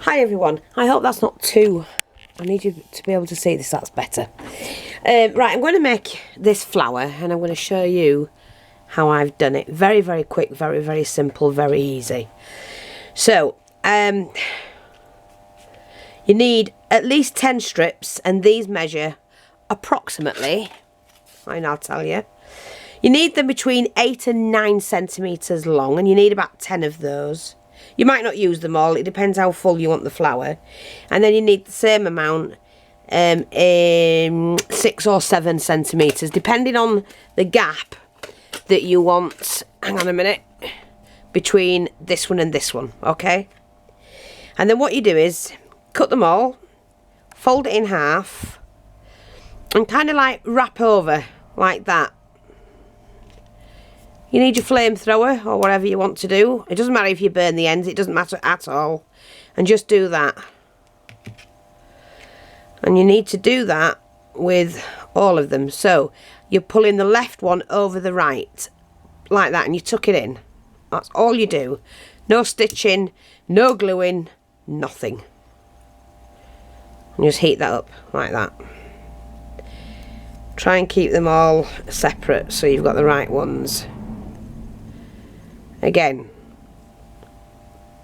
Hi everyone, I hope that's not too... I need you to be able to see this, that's better. Right, I'm going to make this flower and I'm going to show you how I've done it. Very, very quick, very, very simple, very easy. So, you need at least 10 strips and these measure approximately, and I'll tell you. You need them between 8 and 9 centimetres long and you need about 10 of those. You might not use them all, it depends how full you want the flower. And then you need the same amount in 6 or 7 centimetres, depending on the gap that you want, hang on a minute, between this one and this one, okay? And then what you do is cut them all, fold it in half, and kind of like wrap over like that. You need your flamethrower or whatever you want to do. It doesn't matter if you burn the ends, it doesn't matter at all. And just do that. And you need to do that with all of them. So you're pulling the left one over the right, like that, and you tuck it in. That's all you do. No stitching, no gluing, nothing. And just heat that up like that. Try and keep them all separate so you've got the right ones. Again,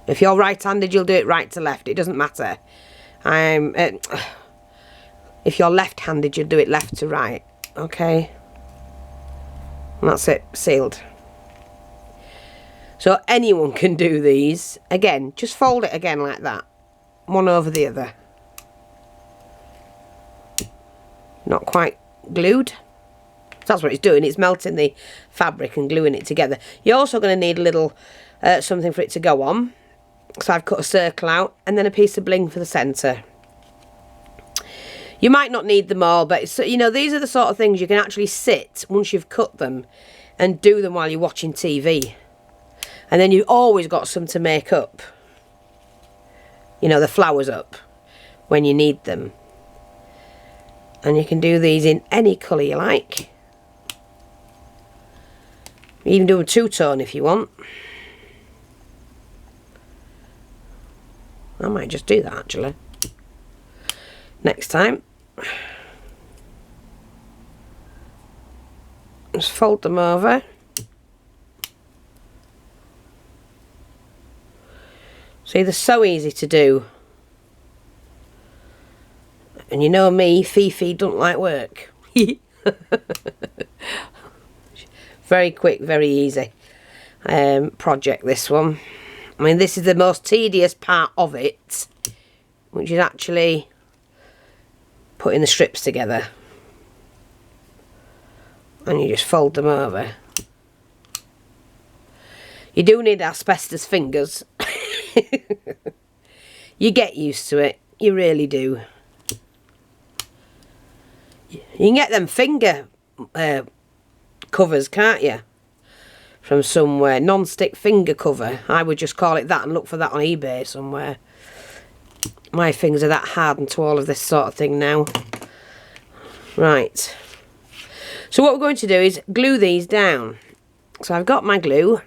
if you're right-handed, you'll do it right to left. It doesn't matter. If you're left-handed, you'll do it left to right. Okay? And that's it. Sealed. So anyone can do these. Again, just fold it again like that. One over the other. Not quite glued. That's what it's doing, it's melting the fabric and gluing it together. You're also going to need a little something for it to go on. So I've cut a circle out and then a piece of bling for the centre. You might not need them all, but it's, you know, these are the sort of things you can actually sit once you've cut them and do them while you're watching TV. And then you've always got some to make up. You know, the flowers up when you need them. And you can do these in any colour you like. You even do a two-tone if you want. I might just do that actually. Next time. Just fold them over. See, they're so easy to do. And you know me, Fifi don't like work. Very quick, very easy project, this one. I mean, this is the most tedious part of it, which is actually putting the strips together. And you just fold them over. You do need asbestos fingers. You get used to it, you really do. You can get them finger covers, can't you? From somewhere, non-stick finger cover. I would just call it that and look for that on eBay somewhere. My fingers are that hardened to all of this sort of thing now. Right. So what we're going to do is glue these down. So I've got my glue.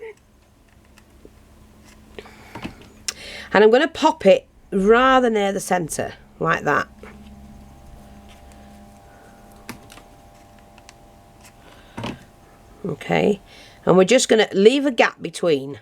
And I'm going to pop it rather near the centre, like that. Okay, and we're just going to leave a gap between.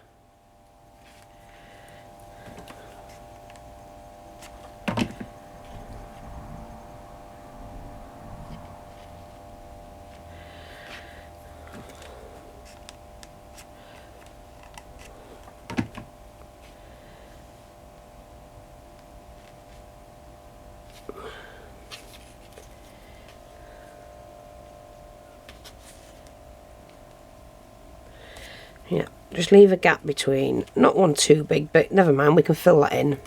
Yeah, just leave a gap between. Not one too big, but never mind, we can fill that in.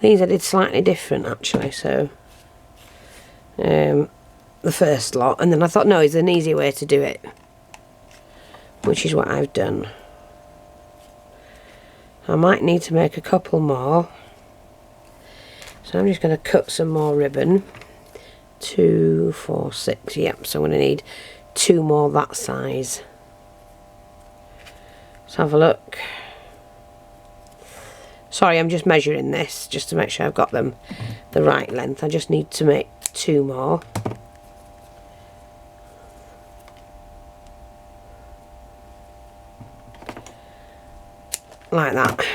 These I did slightly different actually, so the first lot, and then I thought no, it's an easy way to do it, which is what I've done. I might need to make a couple more, so I'm just going to cut some more ribbon. 2, 4, 6, yep, so I'm going to need 2 more that size. Let's have a look. Sorry, I'm just measuring this just to make sure I've got them the right length. I just need to make 2 more. Like that.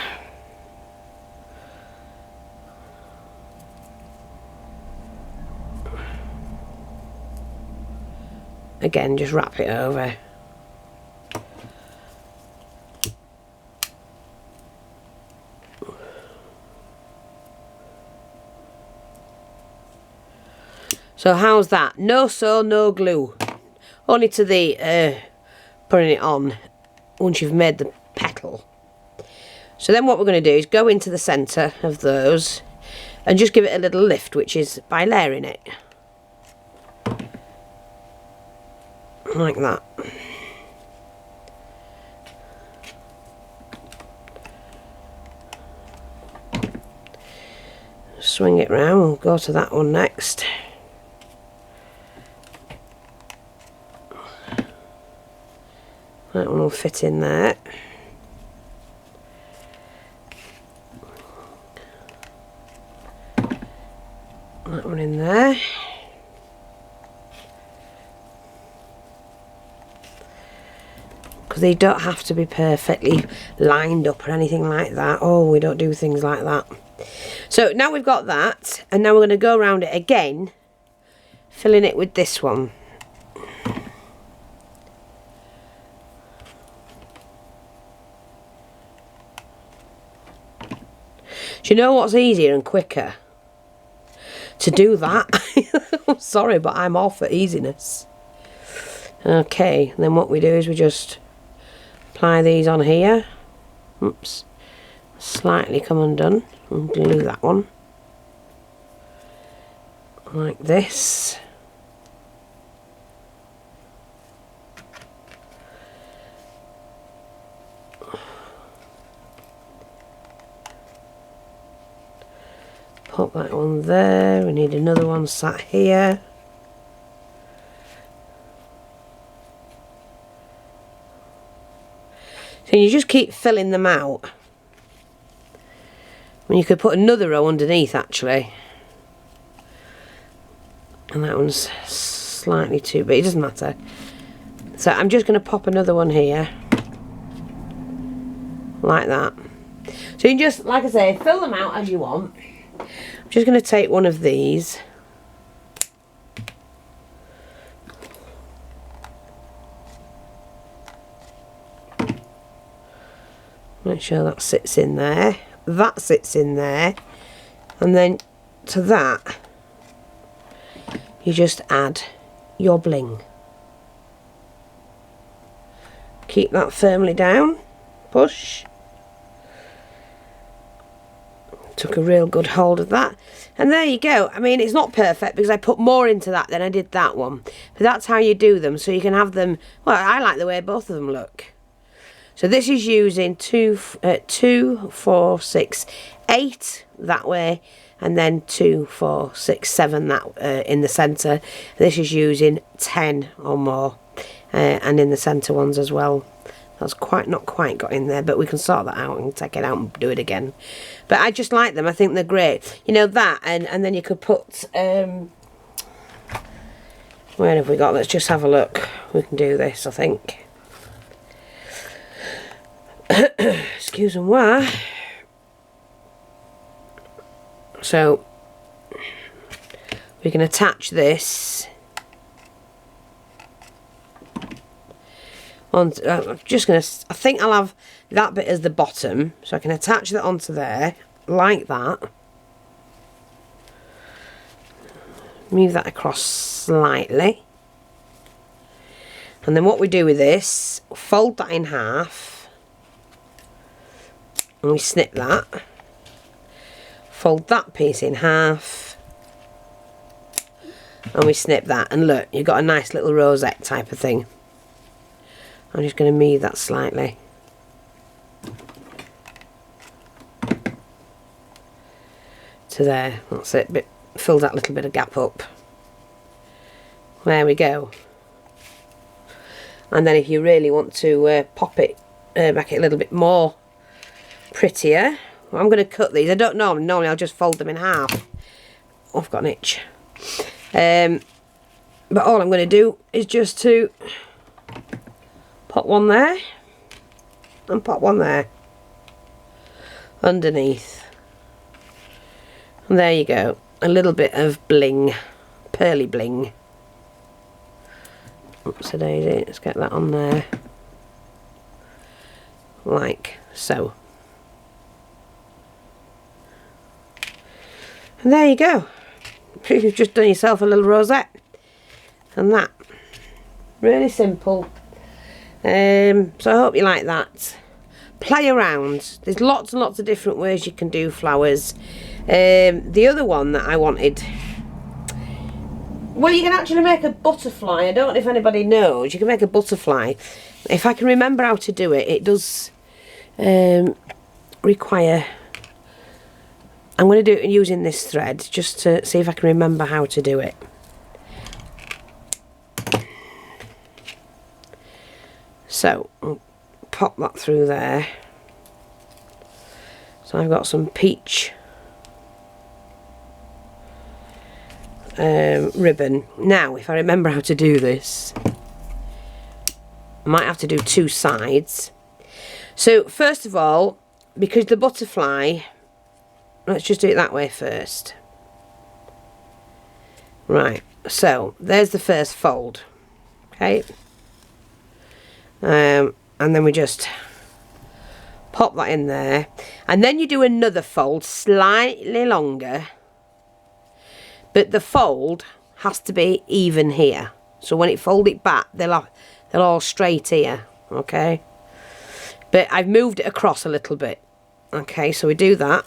Again, just wrap it over. So how's that? No sew, no glue. Only to the putting it on once you've made the petal. So then what we're going to do is go into the centre of those and just give it a little lift, which is by layering it. Like that. Swing it round, we'll go to that one next. That one will fit in there. That one in there. Because they don't have to be perfectly lined up or anything like that. Oh, we don't do things like that. So now we've got that, and now we're going to go around it again, filling it with this one. Do you know what's easier and quicker? To do that. I'm sorry, but I'm all for easiness. Okay, and then what we do is we just apply these on here. Oops. Slightly come undone. And glue that one. Like this. Pop that one there. We need another one sat here. So you just keep filling them out. I mean, you could put another row underneath actually. And that one's slightly too big, it doesn't matter. So I'm just going to pop another one here. Like that. So you can just, like I say, fill them out as you want. I'm just going to take one of these. Make sure that sits in there. That sits in there. And then to that, you just add your bling. Keep that firmly down. Push. Took a real good hold of that. And there you go. I mean, it's not perfect because I put more into that than I did that one. But that's how you do them. So you can have them, well, I like the way both of them look. So this is using 2, 4, 6, 8 that way. And then 2, 4, 6, 7 that in the centre. This is using 10 or more. And in the centre ones as well. That's not quite got in there, but we can sort that out and take it out and do it again. But I just like them. I think they're great. You know, that, and then you could put... where have we got? Let's just have a look. We can do this, I think. Excuse moi. So, we can attach this... I'm just going to, I think I'll have that bit as the bottom, so I can attach that onto there, like that. Move that across slightly. And then what we do with this, fold that in half, and we snip that. Fold that piece in half, and we snip that, and look, you've got a nice little rosette type of thing. I'm just going to move that slightly. To there, that's it. Fill that little bit of gap up. There we go. And then if you really want to pop it, make it a little bit more prettier, I'm going to cut these. I don't know. Normally I'll just fold them in half. Oh, I've got an itch. But all I'm going to do is just to pop one there and pop one there underneath. And there you go. A little bit of bling. Pearly bling. Oops, a daisy. Let's get that on there. Like so. And there you go. You've just done yourself a little rosette. And that. Really simple. So I hope you like that. Play around. There's lots and lots of different ways you can do flowers. The other one that I wanted... Well, you can actually make a butterfly. I don't know if anybody knows. You can make a butterfly. If I can remember how to do it, it does require... I'm going to do it using this thread just to see if I can remember how to do it. So, I'll pop that through there. So I've got some peach ribbon. Now, if I remember how to do this, I might have to do two sides. So, first of all, because the butterfly... Let's just do it that way first. Right, so there's the first fold. Okay. And then we just pop that in there. And then you do another fold, slightly longer. But the fold has to be even here. So when it fold it back, they'll all straight here. Okay. But I've moved it across a little bit. Okay, so we do that.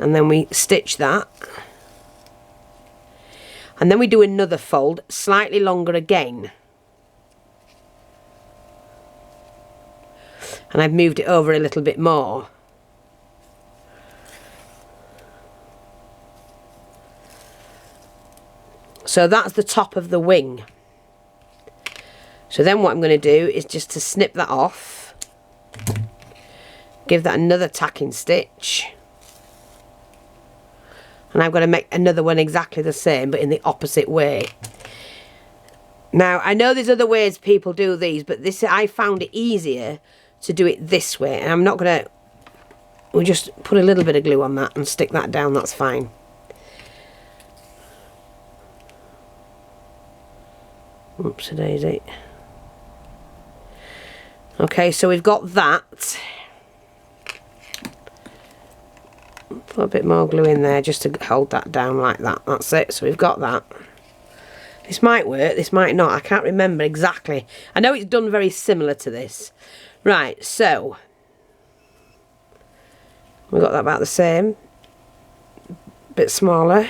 And then we stitch that. And then we do another fold, slightly longer again. And I've moved it over a little bit more. So that's the top of the wing. So then what I'm going to do is just to snip that off. Give that another tacking stitch. And I've got to make another one exactly the same, but in the opposite way. Now, I know there's other ways people do these, but this I found it easier to do it this way. And I'm not going to... We'll just put a little bit of glue on that and stick that down, that's fine. Oops, a daisy. Okay, so we've got that. Put a bit more glue in there just to hold that down like that. That's it. So we've got that. This might work, this might not. I can't remember exactly. I know it's done very similar to this. Right, so we've got that about the same. Bit smaller.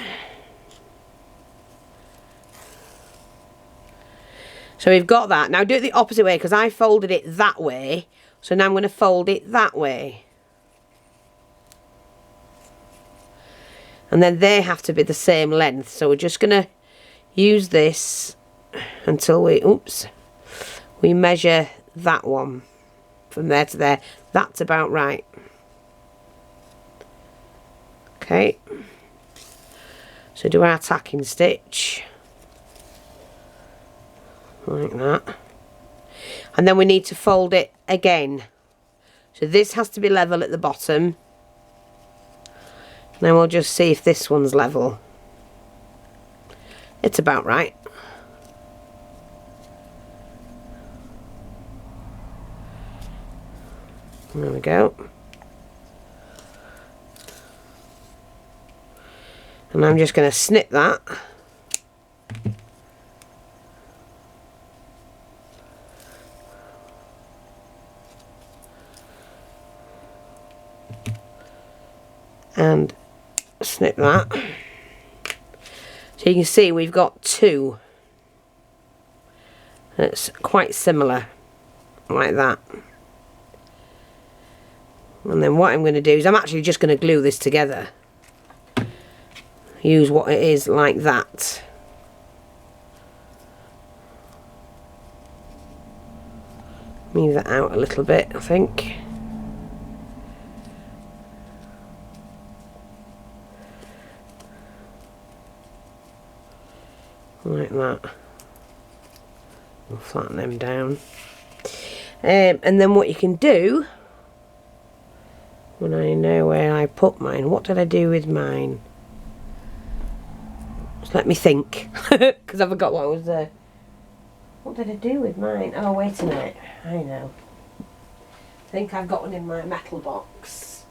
So we've got that. Now do it the opposite way because I folded it that way. So now I'm going to fold it that way. And then they have to be the same length. So we're just going to use this until we, we measure that one from there to there. That's about right. Okay. So do our tacking stitch. Like that. And then we need to fold it again. So this has to be level at the bottom. Then we'll just see if this one's level. It's about right. There we go. And I'm just going to snip that. And snip that. So you can see we've got two. It's quite similar, like that. And then what I'm going to do is I'm actually just going to glue this together. Use what it is like that. Move that out a little bit, I think. like that. We'll flatten them down. And then what you can do, when I know where I put mine, what did I do with mine? Just let me think, because I forgot what was there. What did I do with mine? Oh, wait a minute. I know. I think I've got one in my metal box.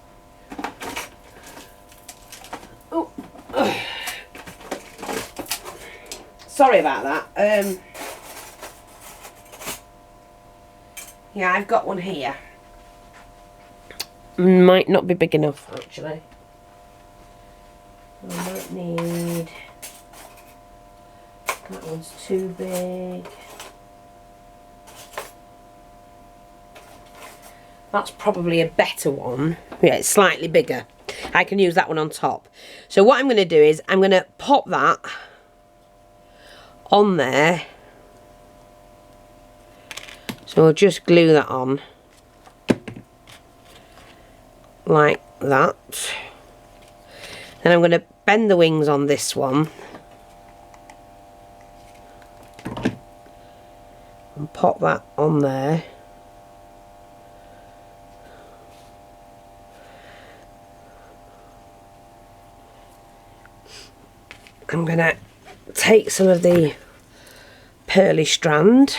Oh. Sorry about that. Yeah, I've got one here. Might not be big enough, actually. I might need... That one's too big. That's probably a better one. Yeah, it's slightly bigger. I can use that one on top. So what I'm going to do is I'm going to pop that on there. So we'll just glue that on like that. Then I'm going to bend the wings on this one and pop that on there. I'm going to take some of the pearly strand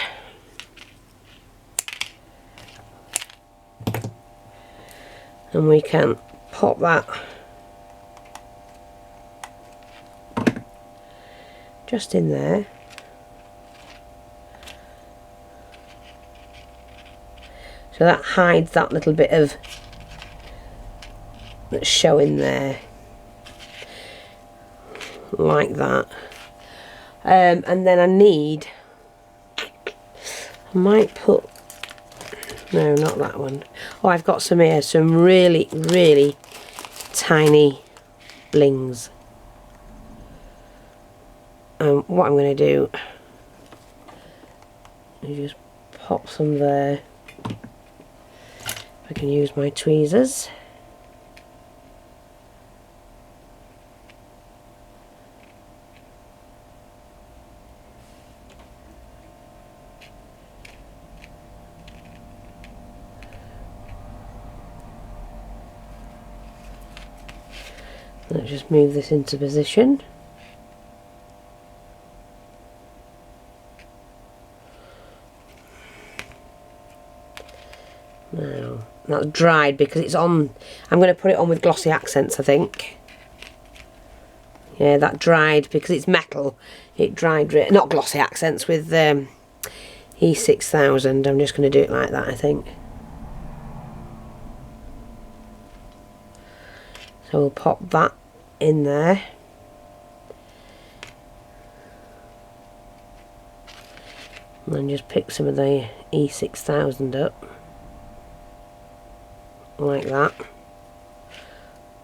and we can pop that just in there. So that hides that little bit of that's showing there. Like that. And then I might put, no, not that one. Oh, I've got some here, some really, really tiny blings. What I'm going to do is just pop some there. I can use my tweezers. Let's just move this into position. Now, that's dried because it's on, I'm going to put it on with glossy accents, I think. Yeah, that dried because it's metal. It dried, not glossy accents, with E6000. I'm just going to do it like that, I think. So we'll pop that in there. And then just pick some of the E6000 up. Like that.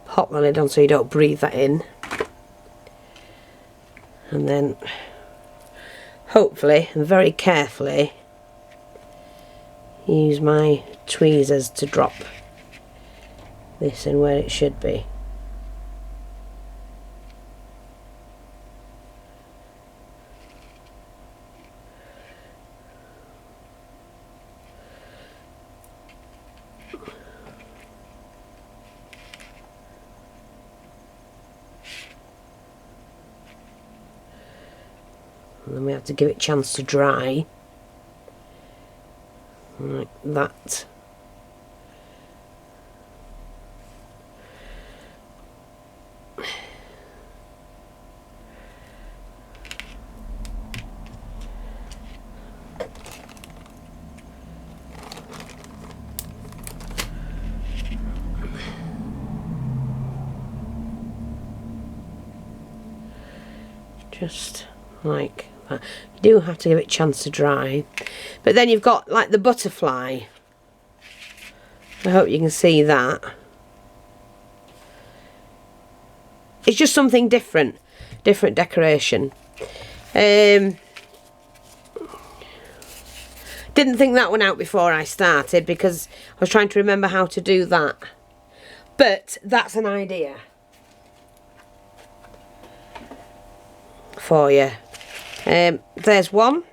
Pop the lid on so you don't breathe that in. And then, hopefully, and very carefully, use my tweezers to drop this in where it should be. And then we have to give it a chance to dry. Like that. Just like that. You do have to give it a chance to dry. But then you've got like the butterfly. I hope you can see that. It's just something different. Different decoration. Didn't think that one out before I started because I was trying to remember how to do that. But that's an idea for you. There's one,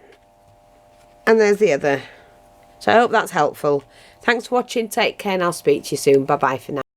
and there's the other. So I hope that's helpful. Thanks for watching, take care, and I'll speak to you soon. Bye bye for now.